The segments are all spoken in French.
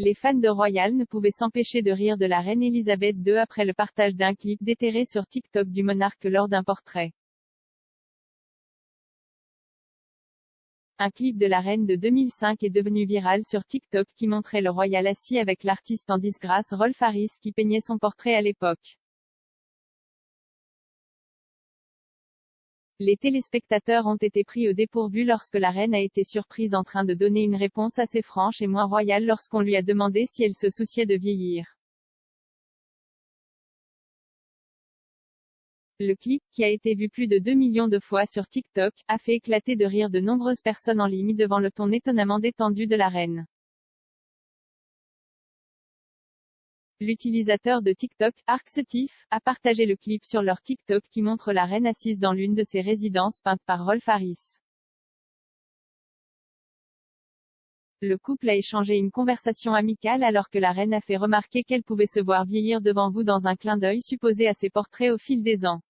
Les fans de Royal ne pouvaient s'empêcher de rire de la reine Elisabeth II après le partage d'un clip déterré sur TikTok du monarque lors d'un portrait. Un clip de la reine de 2005 est devenu viral sur TikTok qui montrait le royal assis avec l'artiste en disgrâce Rolf Harris qui peignait son portrait à l'époque. Les téléspectateurs ont été pris au dépourvu lorsque la reine a été surprise en train de donner une réponse assez franche et moins royale lorsqu'on lui a demandé si elle se souciait de vieillir. Le clip, qui a été vu plus de 2 millions de fois sur TikTok, a fait éclater de rire de nombreuses personnes en ligne devant le ton étonnamment détendu de la reine. L'utilisateur de TikTok, Arxetif, a partagé le clip sur leur TikTok qui montre la reine assise dans l'une de ses résidences peintes par Rolf Harris. Le couple a échangé une conversation amicale alors que la reine a fait remarquer qu'elle pouvait se voir vieillir devant vous dans un clin d'œil supposé à ses portraits au fil des ans.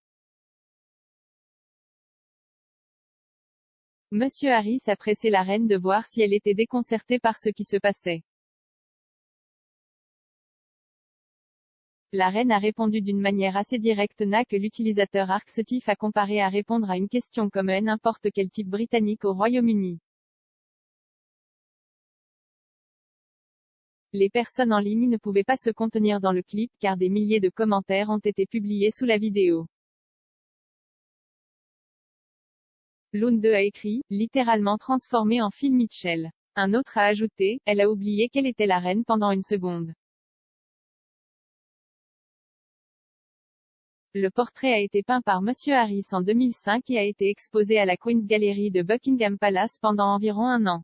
Monsieur Harris a pressé la reine de voir si elle était déconcertée par ce qui se passait. La reine a répondu d'une manière assez directe que l'utilisateur Arxetif a comparé à répondre à une question comme n'importe quel type britannique au Royaume-Uni. Les personnes en ligne ne pouvaient pas se contenir dans le clip car des milliers de commentaires ont été publiés sous la vidéo. L'une a écrit, littéralement transformée en Phil Mitchell. Un autre a ajouté, elle a oublié qu'elle était la reine pendant une seconde. Le portrait a été peint par Monsieur Harris en 2005 et a été exposé à la Queen's Gallery de Buckingham Palace pendant environ un an.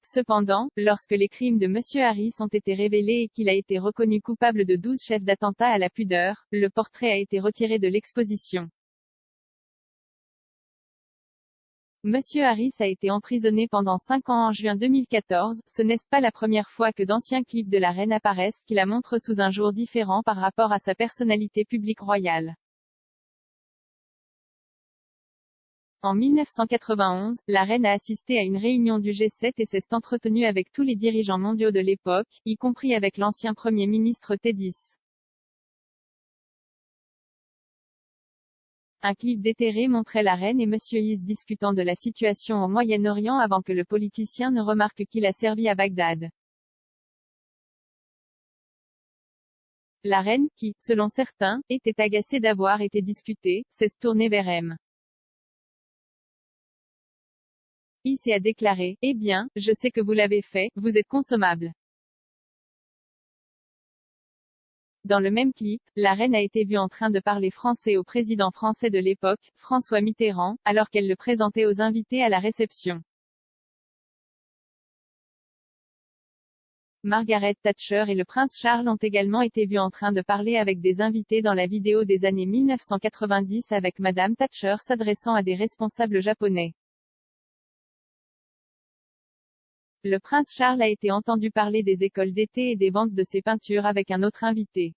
Cependant, lorsque les crimes de Monsieur Harris ont été révélés et qu'il a été reconnu coupable de 12 chefs d'attentat à la pudeur, le portrait a été retiré de l'exposition. Monsieur Harris a été emprisonné pendant 5 ans en juin 2014, ce n'est pas la première fois que d'anciens clips de la reine apparaissent qui la montrent sous un jour différent par rapport à sa personnalité publique royale. En 1991, la reine a assisté à une réunion du G7 et s'est entretenue avec tous les dirigeants mondiaux de l'époque, y compris avec l'ancien Premier ministre Tedis. Un clip déterré montrait la reine et Monsieur Is discutant de la situation au Moyen-Orient avant que le politicien ne remarque qu'il a servi à Bagdad. La reine, qui, selon certains, était agacée d'avoir été discutée, s'est tournée vers M. Is a déclaré, eh bien, je sais que vous l'avez fait, vous êtes consommable. Dans le même clip, la reine a été vue en train de parler français au président français de l'époque, François Mitterrand, alors qu'elle le présentait aux invités à la réception. Margaret Thatcher et le prince Charles ont également été vus en train de parler avec des invités dans la vidéo des années 1990 avec Madame Thatcher s'adressant à des responsables japonais. Le prince Charles a été entendu parler des écoles d'été et des ventes de ses peintures avec un autre invité.